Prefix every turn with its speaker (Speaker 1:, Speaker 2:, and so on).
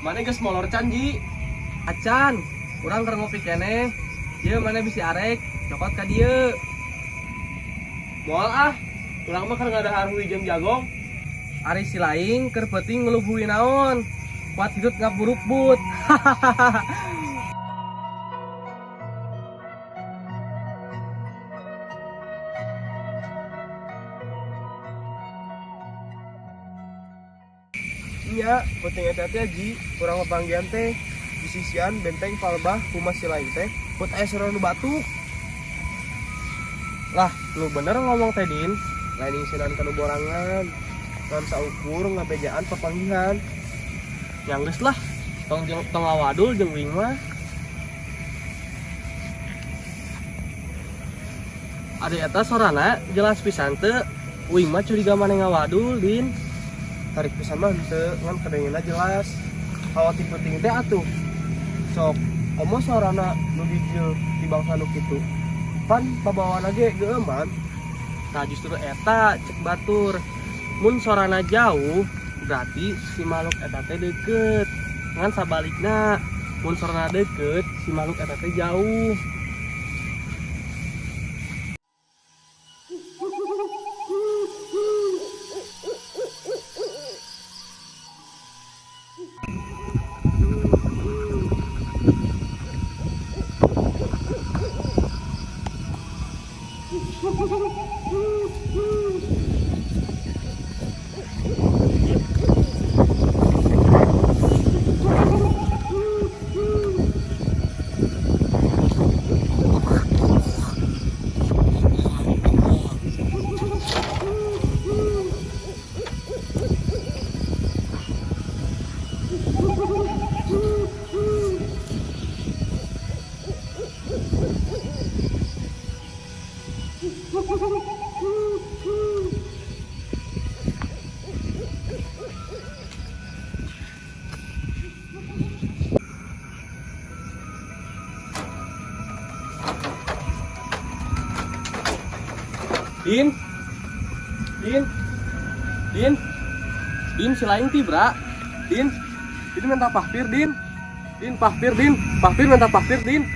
Speaker 1: Mana geus molor can Ji? Acan, urang keur ngopi keneh. Ieu mana bisi arek, cokot ka dieu. Moal ah, urang mah keur ngadahar huijeng jagong. Ari si laing keur peuting ngelubuhi naon. Kuat hidup ngaburuk-but. Iya, penting eta teh Ji, urang panggian teh di sisian benteng Palbah Humas si lain teh, put aya suara nu batuk. Lah, lu bener ngomong teh Din, lain isinan kanu borangan. Ngan saukur ngabejaan papanggihan. Yang geus lah, tong ngawadul jeung wing mah. Ade eta sorana jelas pisan teu, wing mah curiga maneh ngawadul Din. Tarik pisan mah henteu ngan kadengina jelas. Khawatir penting teh atuh. Sok komo sorana nu dijieul di bangsa nu kitu. Pan pabawana ge geuman. Tah justru eta cek batur. Mun sorana jauh berarti si makhluk eta teh deukeut. Ngan sabalikna mun sorana deukeut si makhluk eta teh jauh. Din, si lain tibra. Din minta pahpir Din. Pahpir minta pahpir Din.